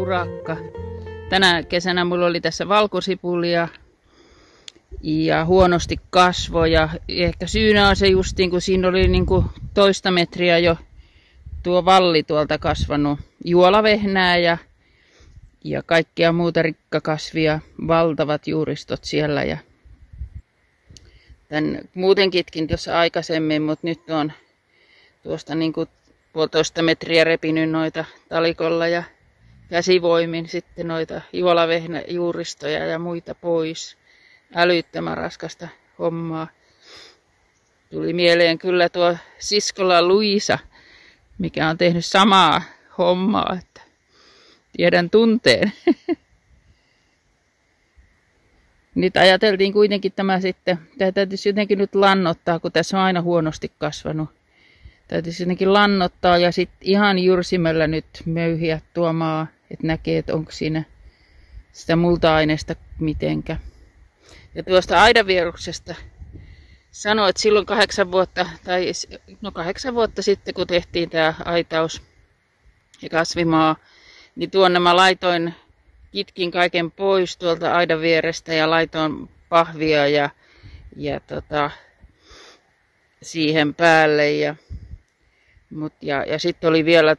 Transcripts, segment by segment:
urakka. Tänä kesänä mulla oli tässä valkosipulia ja huonosti kasvoja. Ehkä syynä on se justiin, kun siinä oli niinku 1 metriä jo tuo valli tuolta kasvanut. Juolavehnää ja kaikkia muuta rikkakasvia, valtavat juuristot siellä. Ja tän muutenkitkin tuossa aikaisemmin, mutta nyt on tuosta niinku 1,5 metriä repinyt noita talikolla ja käsivoimin sitten noita juolavehnäjuuristoja ja muita pois. Älyttömän raskasta hommaa. Tuli mieleen kyllä tuo siskolla Luisa, mikä on tehnyt samaa hommaa, että tiedän tunteen. Nyt ajateltiin kuitenkin tämä täytyisi jotenkin nyt lannottaa, kun tässä on aina huonosti kasvanut. Täytyisi jotenkin lannottaa ja sitten ihan jyrsimällä nyt möyhiä tuo maa, että näkee, että onko siinä sitä multa-aineesta mitenkä. Ja tuosta aidanvieruksesta sanoin, että silloin 8 vuotta sitten, kun tehtiin tämä aitaus ja kasvimaa, niin tuonne mä kitkin kaiken pois tuolta aidan vierestä ja laitoin pahvia ja siihen päälle. Ja sitten oli vielä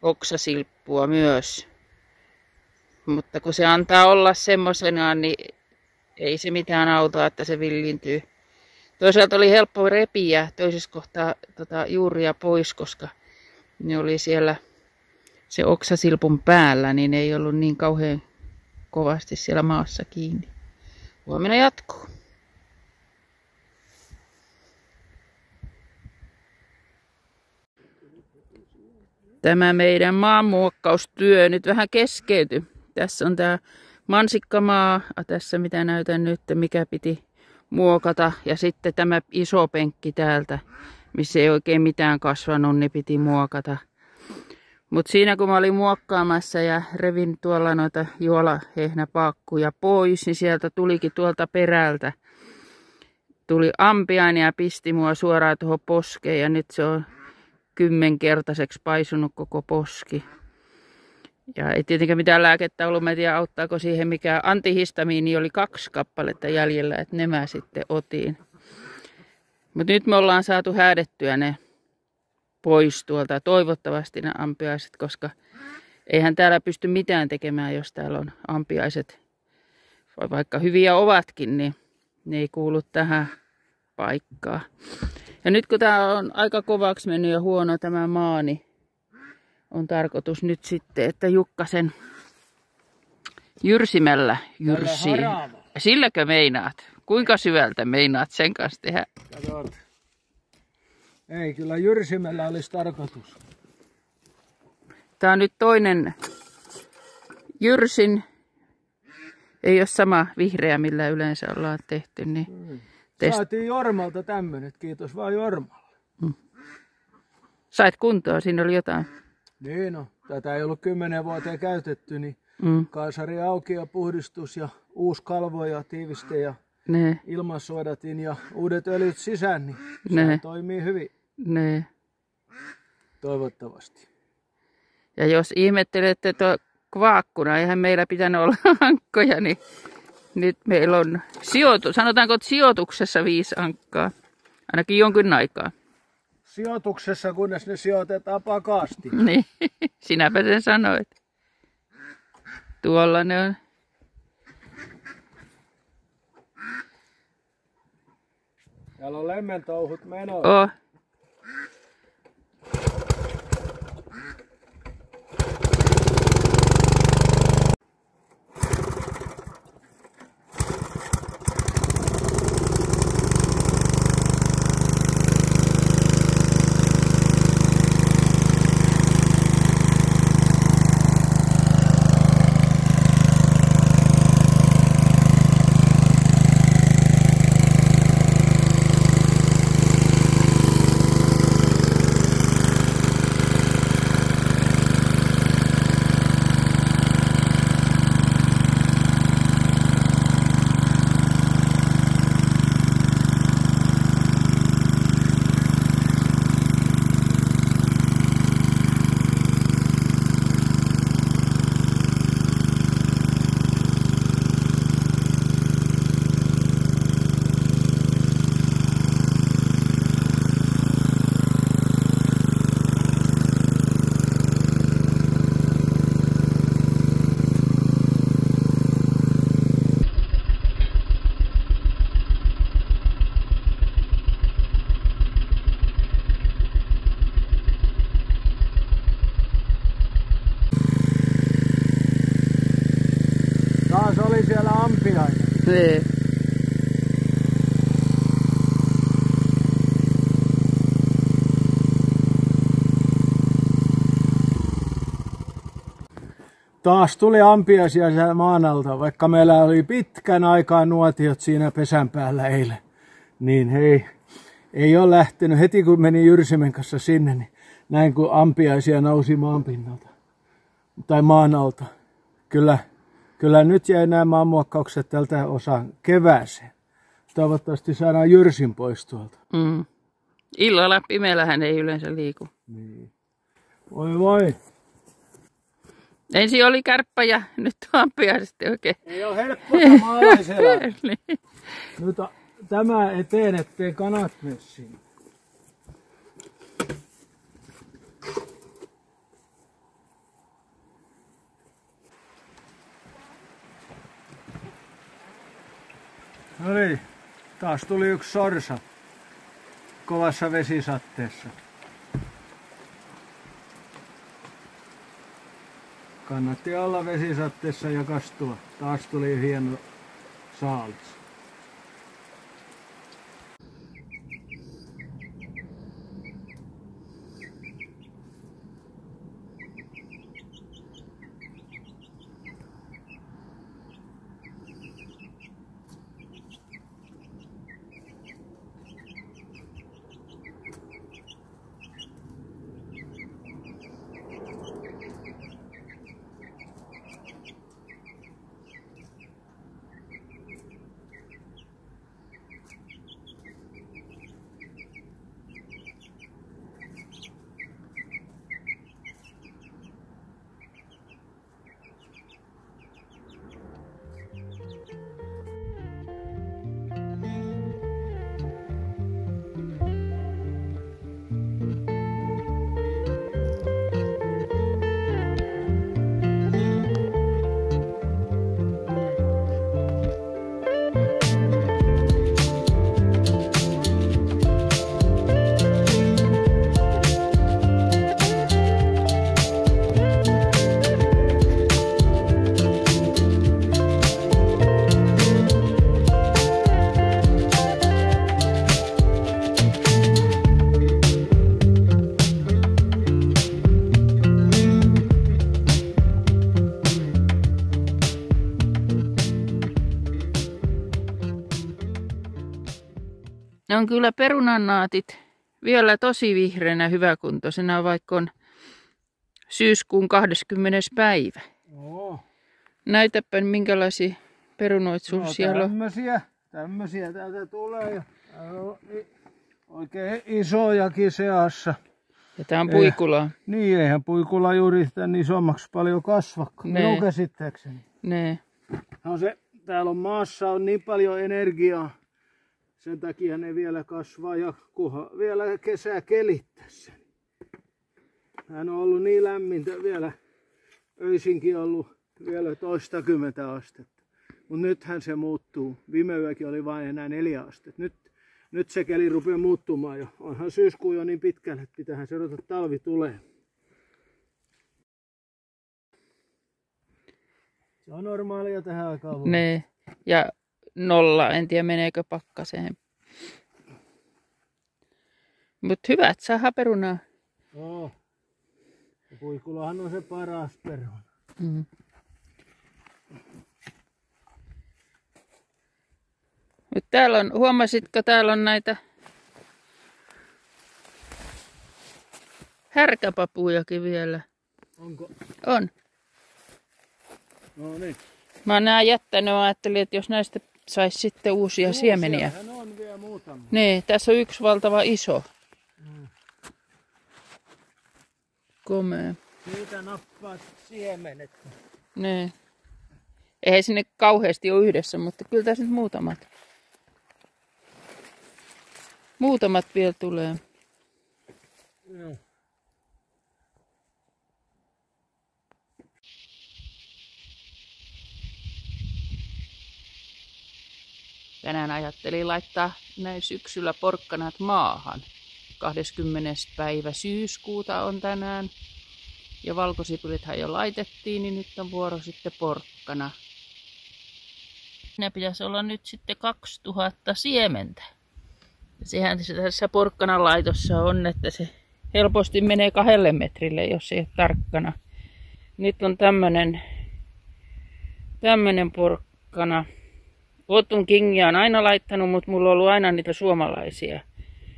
oksasilppua myös. Mutta kun se antaa olla semmoisenaan, niin ei se mitään auta, että se villintyy. Toisaalta oli helppo repiä toisessa kohtaa juuria pois, koska ne oli siellä se oksasilpun päällä, niin ei ollut niin kauhean kovasti siellä maassa kiinni. Huomenna jatkuu. Tämä meidän maanmuokkaustyö nyt vähän keskeytyi. Tässä on tämä mansikkamaa, tässä mitä näytän nyt, mikä piti muokata. Ja sitten tämä iso penkki täältä, missä ei oikein mitään kasvanut, niin piti muokata. Mutta siinä kun mä olin muokkaamassa ja revin tuolla noita juolavehnäpakkuja pois, niin sieltä tulikin tuolta perältä. Tuli ampiainen ja pisti mua suoraan tuohon poskeen ja nyt se on 10-kertaiseksi paisunut koko poski. Ja ei tietenkään mitään lääkettä ollut, mä en tiedä auttaako siihen mikä antihistamiini oli 2 kappaletta jäljellä, että ne mä sitten otin. Mutta nyt me ollaan saatu häädettyä ne pois tuolta, toivottavasti ne ampiaiset, koska eihän täällä pysty mitään tekemään, jos täällä on ampiaiset. Vaikka hyviä ovatkin, niin ne ei kuulu tähän paikkaan. Ja nyt kun tää on aika kovaksi mennyt ja huono tämä maa, niin on tarkoitus nyt sitten, että Jukkasen jyrsimällä jyrsii. Silläkö meinaat? Kuinka syvältä meinaat sen kanssa tehdä? Katsot. Ei, kyllä jyrsimällä olisi tarkoitus. Tää on nyt toinen jyrsin. Ei ole sama vihreä, millä yleensä ollaan tehty. Niin Saatiin Jormalta tämmönet, kiitos vaan Jormalle. Sait kuntoa, siinä oli jotain. Niin no, tätä ei ollut 10 vuoteen käytetty, niin kaasari auki ja puhdistus ja uusi kalvo ja tiiviste ja ilmansuodatin ja uudet öljyt sisään, niin se toimii hyvin. Toivottavasti. Ja jos ihmettelette tuo kvaakkuna, eihän meillä pitänyt olla ankkoja, niin nyt meillä on sanotaanko, että sijoituksessa 5 ankkaa, ainakin jonkin aikaa. Sijoituksessa, kunnes ne sijoitetaan pakasti. Niin, sinäpä sen sanoit. Tuolla ne on. Täällä on lemmentouhut menossa. Taas tuli ampiaisia siellä maan alta, vaikka meillä oli pitkän aikaa nuotiot siinä pesän päällä eilen. Niin ei ole lähtenyt. Heti kun meni Jyrsimen kanssa sinne, niin näin kun ampiaisia nousi maan pinnalta. Tai maan alta. Kyllä nyt jäi nämä maanmuokkaukset tältä osan kevääseen. Toivottavasti saadaan Jyrsin pois tuolta. Illalla pimeällähän ei yleensä liiku. Niin. Voi. Ensin oli kärppä ja nyt ampiaiset oikein. Ei ole helppoa maalaisella. Niin. Nyt tämä eteen, ettei kanat mene sinne. No niin, taas tuli yksi sorsa kovassa vesisatteessa. Kannatti olla vesisatteessa ja kastua. Taas tuli hieno saalis. Ne on kyllä perunannaatit vielä tosi vihreänä hyväkuntoisena, vaikka on syyskuun 20. päivä. Näytäpä minkälaisia perunoita sulla siellä on. Tämmösiä täältä tulee ja oikein isojakin seassa. Ja tää on puikulaa. Niin, eihän puikula juuri tän isommaksi paljon kasvakaan, minun käsittääkseni. No täällä on maassa on niin paljon energiaa, sen takia ne vielä kasvaa ja kunhan vielä kesä kelittää sen. Hän on ollut niin lämmintä vielä, öisinkin ollut vielä 20 astetta. Mutta nythän se muuttuu. Viime yökin oli vain enää 4 astetta. Nyt se keli rupeaa muuttumaan jo. Onhan syyskuu jo niin pitkälle, että pitäähän se odottaa talvi tulee. Se on normaalia tähän aikaan vuonna. Ne. Ja 0, en tiedä meneekö pakkaseen. Mutta hyvä, että saa perunaa. Joo. Puikulahan on se paras peruna. Nyt täällä on, huomasitko, täällä on näitä härkäpapujakin vielä. Onko? On. No niin. Mä oon nää jättänyt, ajattelin, että jos näistä saisi sitten uusia siemeniä. On vielä muutama. Niin, tässä on yksi valtava iso. Komea. Siitä nappaat siemenet. Niin. Eihän sinne kauheasti ole yhdessä, mutta kyllä tässä nyt muutamat vielä tulee. No. Tänään ajattelin laittaa näin syksyllä porkkanat maahan. 20. päivä syyskuuta on tänään. Ja valkosipulithan jo laitettiin, niin nyt on vuoro sitten porkkana. Ne pitäisi olla nyt sitten 2000 siementä. Ja sehän tässä porkkanan laitossa on, että se helposti menee 2 metrille, jos ei ole tarkkana. Nyt on tämmönen Tämmönen porkkana. Otun kingia on aina laittanut, mutta mulla on ollut aina niitä suomalaisia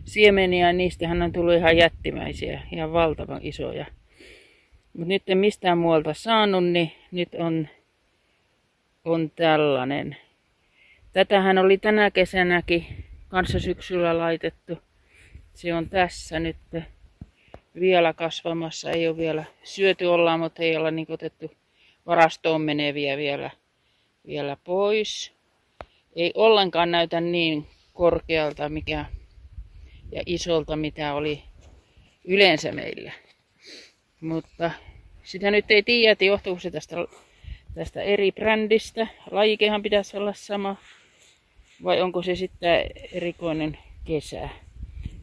siemeniä. Niistähän on tullut ihan jättimäisiä, ihan valtavan isoja. Mutta nyt en mistään muualta saanut, niin nyt on tällainen. Tätähän oli tänä kesänäkin kanssa syksyllä laitettu. Se on tässä nyt vielä kasvamassa. Ei ole vielä syöty ollaan, mutta ei olla niin otettu varastoon meneviä vielä pois. Ei ollenkaan näytä niin korkealta ja isolta, mitä oli yleensä meillä. Mutta sitä nyt ei tiedä, että johtuuko se tästä eri brändistä. Lajikehan pitäisi olla sama. Vai onko se sitten erikoinen kesä.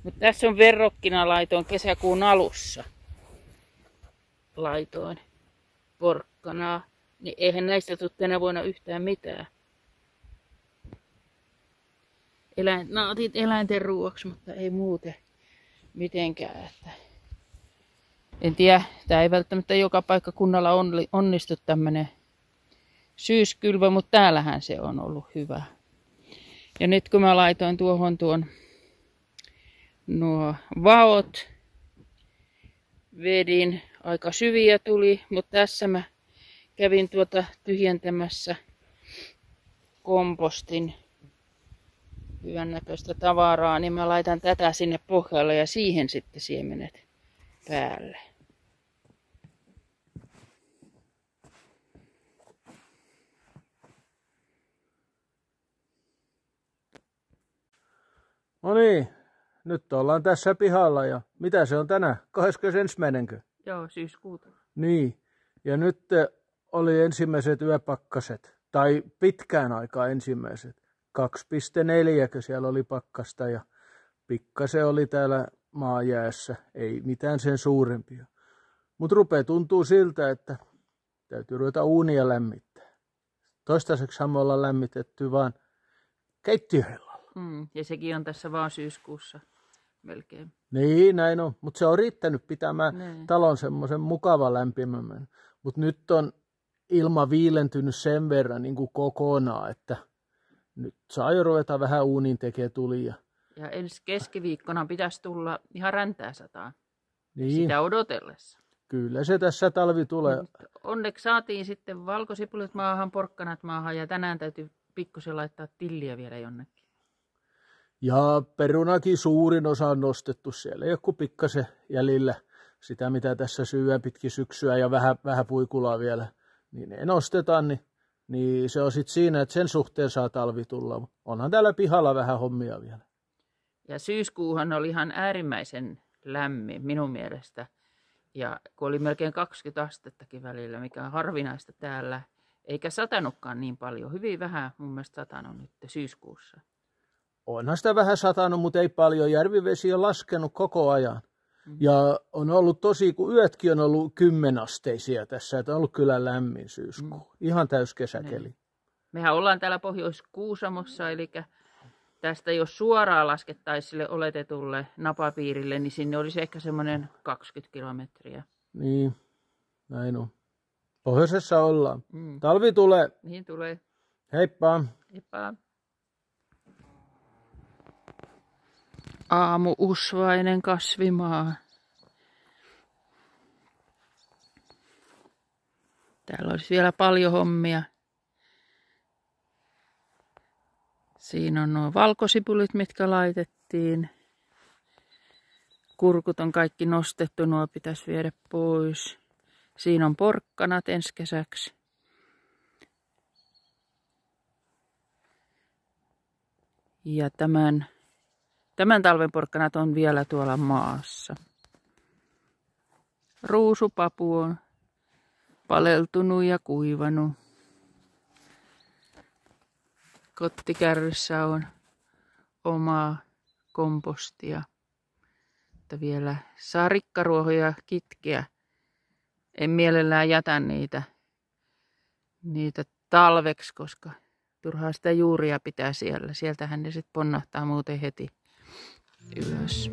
Mutta tässä on verrokkina laitoin kesäkuun alussa. Laitoin porkkanaa. Niin eihän näistä tule tänä vuonna yhtään mitään. Otin eläinten ruoaksi, mutta ei muuten mitenkään. Että en tiedä, tämä ei välttämättä joka paikkakunnalla onnistu tämmöinen syyskylvö, mutta täällähän se on ollut hyvä. Ja nyt kun mä laitoin tuohon nuo vaot, vedin, aika syviä tuli, mutta tässä mä kävin tyhjentämässä kompostin hyvännäköistä tavaraa, niin mä laitan tätä sinne pohjalle ja siihen sitten siemenet päälle. No niin, nyt ollaan tässä pihalla ja mitä se on tänään? 21. Joo, syyskuuta. Niin, ja nyt oli ensimmäiset yöpakkaset, tai pitkään aikaa ensimmäiset. 2,4 siellä oli pakkasta ja pikkasen oli täällä maajäässä, ei mitään sen suurempia. Mutta rupeaa tuntuu siltä, että täytyy ruveta uunia lämmittää. Toistaiseksi me ollaan lämmitetty vaan keittiöhellalla. Ja sekin on tässä vaan syyskuussa melkein. Niin, näin on. Mutta se on riittänyt pitämään talon semmoisen mukavan lämpimämmän. Mutta nyt on ilma viilentynyt sen verran niin kuin kokonaan, että nyt saa jo ruveta vähän uunin tekemään tulia. Ja ensi keskiviikkona pitäisi tulla ihan räntää sataa. Niin. Sitä odotellessa. Kyllä se tässä talvi tulee. Onneksi saatiin sitten valkosipulit maahan, porkkanat maahan ja tänään täytyy pikkusen laittaa tilliä vielä jonnekin. Ja perunakin suurin osa on nostettu siellä. Joku pikkasen jäljellä sitä, mitä tässä syödään pitkin syksyä ja vähän puikulaa vielä. Niin ne nostetaan, niin se on sitten siinä, että sen suhteen saa talvi tulla. Onhan täällä pihalla vähän hommia vielä. Ja syyskuuhan oli ihan äärimmäisen lämmin minun mielestä. Ja kun oli melkein 20 astettakin välillä, mikä on harvinaista täällä. Eikä satanutkaan niin paljon. Hyvin vähän mun mielestä satanut nyt syyskuussa. Onhan sitä vähän satanut, mutta ei paljon. Järvivesi on laskenut koko ajan. Ja on ollut tosi, kun yötkin on ollut 10-asteisia tässä, että on ollut kyllä lämmin syyskuu. Ihan täys kesäkeli. Mehän ollaan täällä Pohjois-Kuusamossa, eli tästä jos suoraan laskettaisiin sille oletetulle napapiirille, niin sinne olisi ehkä semmoinen 20 kilometriä. Niin, näin on. Pohjoisessa ollaan. Talvi tulee. Niin tulee. Heippa. Heippa. Aamu-usvainen kasvimaa. Täällä olisi vielä paljon hommia. Siinä on nuo valkosipulit, mitkä laitettiin. Kurkut on kaikki nostettu, nuo pitäisi viedä pois. Siinä on porkkanat ensi kesäksi. Ja tämän talven porkkanat on vielä tuolla maassa. Ruusupapu on paleltunut ja kuivanut. Kottikärryssä on omaa kompostia. Että vielä saa rikkaruohoja kitkeä. En mielellään jätä niitä talveksi, koska turhaa sitä juuria pitää siellä. Sieltähän ne sitten ponnahtaa muuten heti ylös.